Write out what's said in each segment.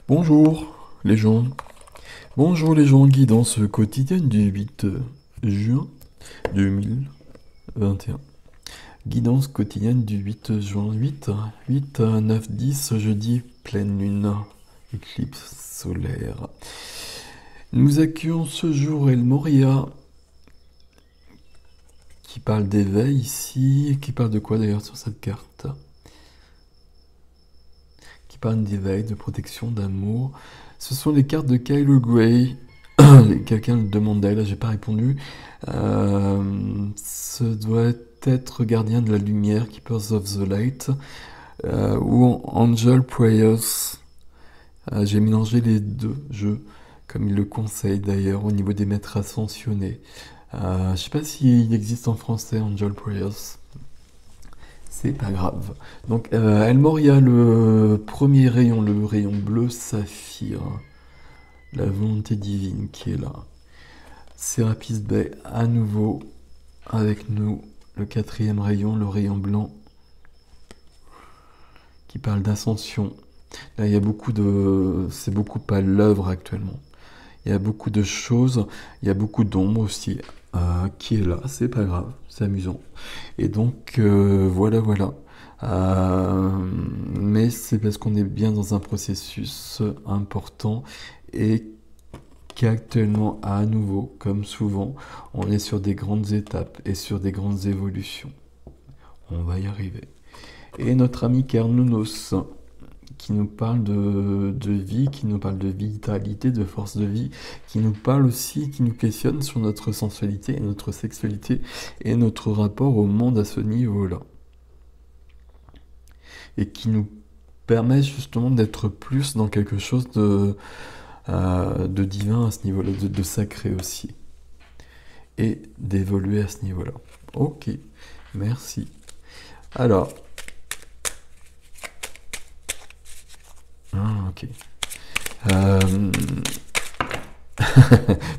Bonjour les gens. Bonjour les gens, guidance quotidienne du 8 juin 2021. Guidance quotidienne du 8 juin 8 à 9, 10, jeudi, pleine lune, éclipse solaire. Nous accueillons ce jour El Moria qui parle d'éveil ici, qui parle de quoi d'ailleurs sur cette carte? Qui parle d'éveil, de protection, d'amour. Ce sont les cartes de Kylo Grey. Quelqu'un le demandait, là j'ai pas répondu. Ce doit être Gardien de la Lumière, Keepers of the Light, ou Angel Prayers. J'ai mélangé les deux jeux, comme il le conseille d'ailleurs, au niveau des maîtres ascensionnés. Je sais pas s'il existe en français Angel Prayers. C'est pas grave. Donc, El Moria, le premier rayon, le rayon bleu saphir. La volonté divine qui est là. Serapis Bey à nouveau avec nous. Le quatrième rayon, le rayon blanc, qui parle d'ascension. Là, il y a beaucoup de... C'est beaucoup à l'œuvre actuellement. Il y a beaucoup de choses. Il y a beaucoup d'ombre aussi. Qui est là, c'est pas grave, c'est amusant. Et donc, voilà. Mais c'est parce qu'on est bien dans un processus important et qu'actuellement, à nouveau, comme souvent, on est sur des grandes étapes et sur des grandes évolutions. On va y arriver. Et notre ami Kernunos, qui nous parle de vie, qui nous parle de vitalité, de force de vie, qui nous parle aussi, qui nous questionne sur notre sensualité et notre sexualité et notre rapport au monde à ce niveau-là. Et qui nous permet justement d'être plus dans quelque chose de divin à ce niveau-là, de sacré aussi. Et d'évoluer à ce niveau-là. Ok, merci. Alors... Ah, ok.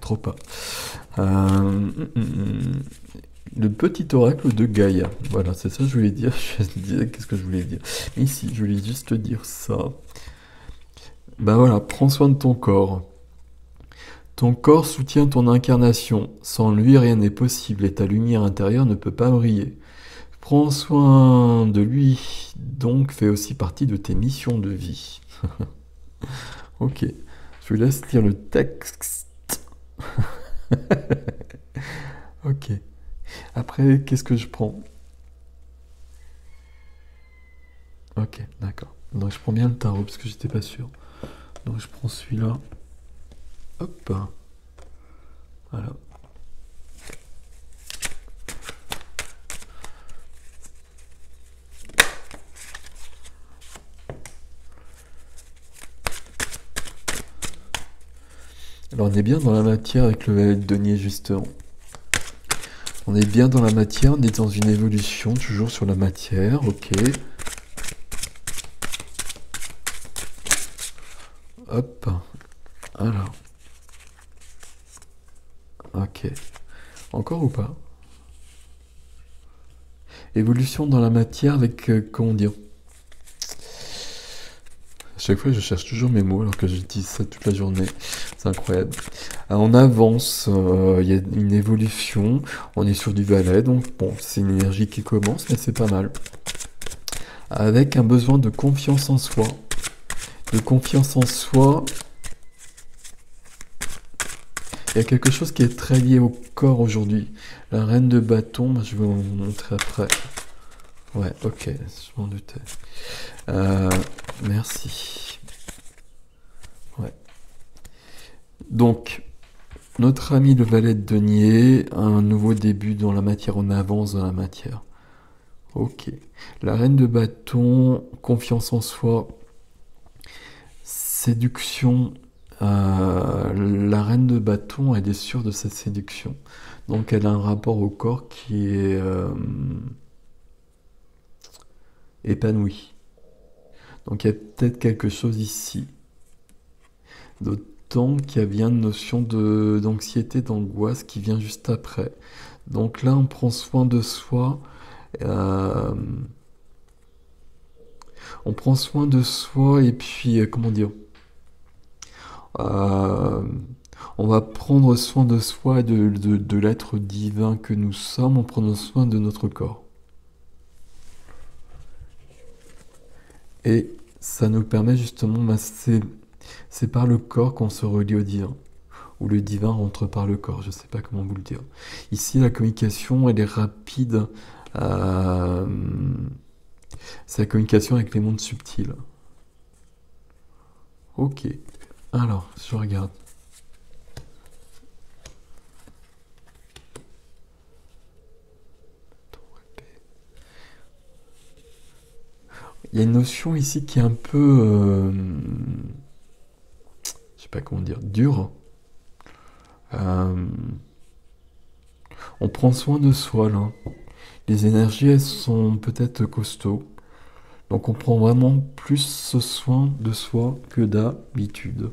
Trop pas. Le petit oracle de Gaïa. Voilà, c'est ça que je voulais dire. Je disais qu'est-ce que je voulais dire. Mais ici, je voulais juste dire ça. Ben voilà, prends soin de ton corps. Ton corps soutient ton incarnation. Sans lui, rien n'est possible et ta lumière intérieure ne peut pas briller. Prends soin de lui, donc fait aussi partie de tes missions de vie. Ok, je vous laisse lire le texte. Ok. Après, qu'est-ce que je prends? Ok, d'accord. Donc je prends bien le tarot parce que j'étais pas sûr. Donc je prends celui-là. Hop. Voilà. Alors on est bien dans la matière avec le denier justement. On est bien dans la matière, on est dans une évolution, toujours sur la matière, ok. Hop. Alors. Ok. Encore ou pas? Évolution dans la matière avec, comment dire? À chaque fois, je cherche toujours mes mots alors que j'utilise ça toute la journée. C'est incroyable. On avance, il y a une évolution. On est sur du valet, donc bon, c'est une énergie qui commence, mais c'est pas mal. Avec un besoin de confiance en soi. De confiance en soi. Il y a quelque chose qui est très lié au corps aujourd'hui. La reine de bâton, je vais vous montrer après. Ouais, ok, je m'en doutais. Merci. Ouais. Donc, notre ami le valet de denier, un nouveau début dans la matière, on avance dans la matière. Ok. La reine de bâton, confiance en soi, séduction. La reine de bâton, elle est sûre de sa séduction. Donc elle a un rapport au corps qui est épanoui. Donc il y a peut-être quelque chose ici. D'autant qu'il y a bien une notion d'anxiété, d'angoisse qui vient juste après. Donc là, on prend soin de soi. On prend soin de soi et puis, comment dire? Euh, on va prendre soin de soi et de l'être divin que nous sommes en prenant soin de notre corps. Et ça nous permet justement, c'est par le corps qu'on se relie au divin. Ou le divin rentre par le corps, je ne sais pas comment vous le dire. Ici, la communication, elle est rapide. euh, c'est la communication avec les mondes subtils. Ok, alors, je regarde. Il y a une notion ici qui est un peu, je sais pas comment dire, dure. Euh, on prend soin de soi là. Les énergies, elles sont peut-être costauds. Donc on prend vraiment plus soin de soi que d'habitude.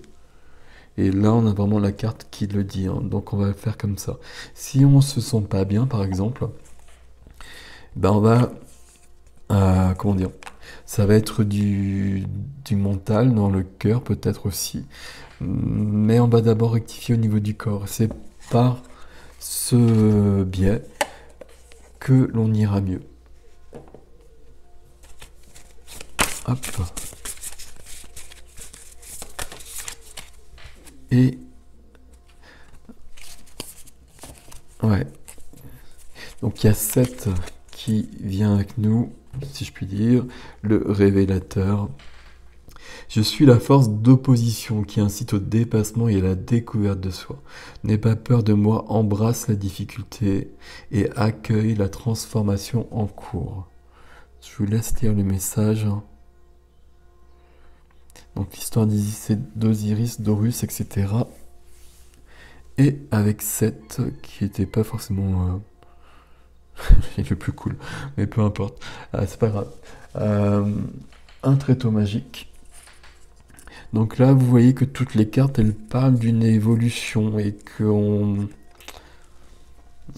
Et là, on a vraiment la carte qui le dit, hein. Donc on va faire comme ça. Si on se sent pas bien, par exemple, ben on va, comment dire, ça va être du mental dans le cœur peut-être aussi. Mais on va d'abord rectifier au niveau du corps. C'est par ce biais que l'on ira mieux. Hop. Et ouais. Donc il y a 7 qui vient avec nous, si je puis dire, le révélateur. Je suis la force d'opposition qui incite au dépassement et à la découverte de soi. N'aie pas peur de moi, embrasse la difficulté et accueille la transformation en cours. Je vous laisse lire le message. Donc l'histoire d'Osiris, d'Horus, etc. Et avec 7 qui n'était pas forcément le plus cool, mais peu importe, c'est pas grave. Un tréteau magique. Donc là, vous voyez que toutes les cartes, elles parlent d'une évolution et qu'on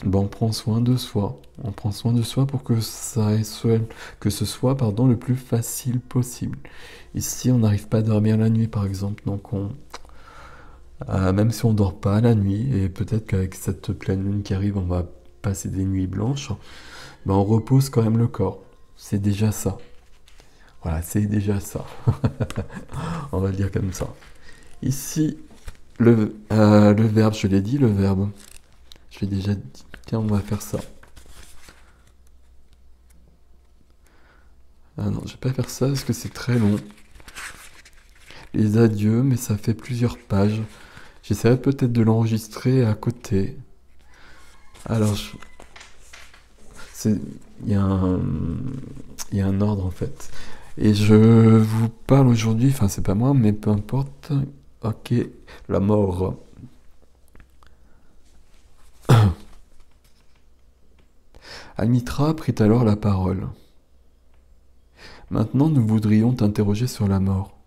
on prend soin de soi. On prend soin de soi pour que que ce soit le plus facile possible. Ici, on n'arrive pas à dormir la nuit, par exemple. Donc, même si on dort pas la nuit, et peut-être qu'avec cette pleine lune qui arrive, on va passer des nuits blanches, ben on repose quand même le corps. C'est déjà ça. Voilà, c'est déjà ça. On va le dire comme ça. Ici, le verbe, je l'ai dit, le verbe. Je l'ai déjà dit. Tiens, on va faire ça. Ah non, je vais pas faire ça parce que c'est très long. Les adieux, mais ça fait plusieurs pages. J'essaierai peut-être de l'enregistrer à côté. Alors, il y a il y a un ordre en fait. Et je vous parle aujourd'hui, enfin c'est pas moi, mais peu importe. Ok, la mort. Almitra prit alors la parole. Maintenant, nous voudrions t'interroger sur la mort.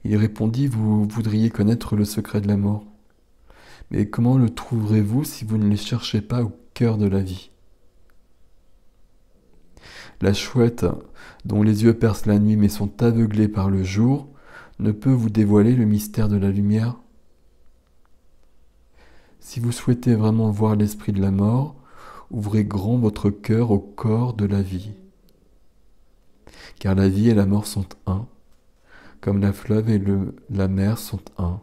Il répondit, vous voudriez connaître le secret de la mort. Mais comment le trouverez-vous si vous ne le cherchez pas au cœur de la vie? La chouette, dont les yeux percent la nuit mais sont aveuglés par le jour, ne peut vous dévoiler le mystère de la lumière? Si vous souhaitez vraiment voir l'esprit de la mort, ouvrez grand votre cœur au corps de la vie. Car la vie et la mort sont un, comme la fleuve et la mer sont un.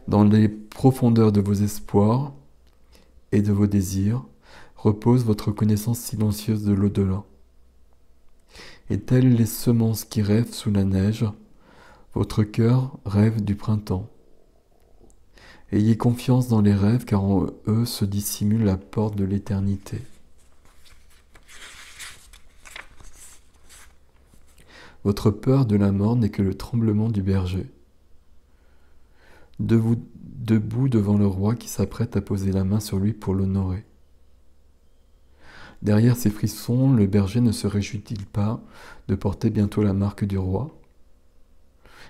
Dans les profondeurs de vos espoirs et de vos désirs repose votre connaissance silencieuse de l'au-delà. Et telles les semences qui rêvent sous la neige, votre cœur rêve du printemps. Ayez confiance dans les rêves, car en eux se dissimule la porte de l'éternité. Votre peur de la mort n'est que le tremblement du berger. Debout devant le roi qui s'apprête à poser la main sur lui pour l'honorer. Derrière ces frissons, le berger ne se réjouit-il pas de porter bientôt la marque du roi?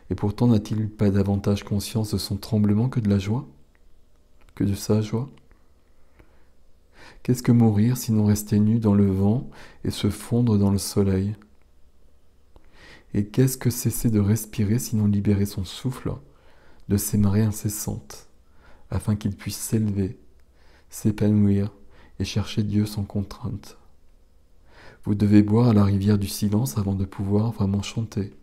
Et pourtant n'a-t-il pas davantage conscience de son tremblement que de la joie? Que de sa joie? Qu'est-ce que mourir sinon rester nu dans le vent et se fondre dans le soleil? Et qu'est-ce que cesser de respirer sinon libérer son souffle de ces marées incessantes, afin qu'il puisse s'élever, s'épanouir et chercher Dieu sans contrainte. Vous devez boire à la rivière du silence avant de pouvoir vraiment chanter.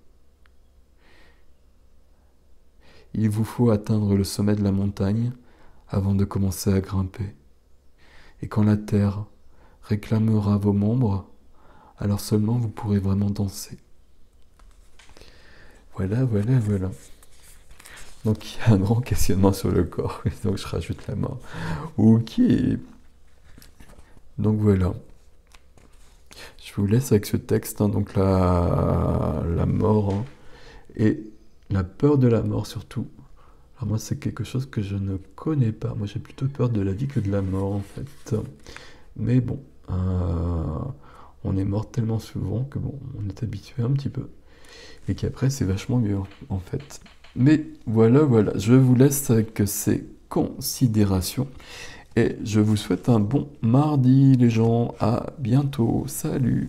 Il vous faut atteindre le sommet de la montagne avant de commencer à grimper. Et quand la terre réclamera vos membres, alors seulement vous pourrez vraiment danser. Voilà, voilà, voilà. Donc il y a un grand questionnement sur le corps, donc je rajoute la mort. Ok. Donc voilà. Je vous laisse avec ce texte, hein, donc la mort, hein, et la peur de la mort surtout. Alors moi c'est quelque chose que je ne connais pas. Moi j'ai plutôt peur de la vie que de la mort en fait. Mais bon, on est mort tellement souvent que bon, on est habitué un petit peu. Et qu'après c'est vachement mieux en fait. Mais voilà, voilà, je vous laisse avec ces considérations. Et je vous souhaite un bon mardi les gens. À bientôt. Salut.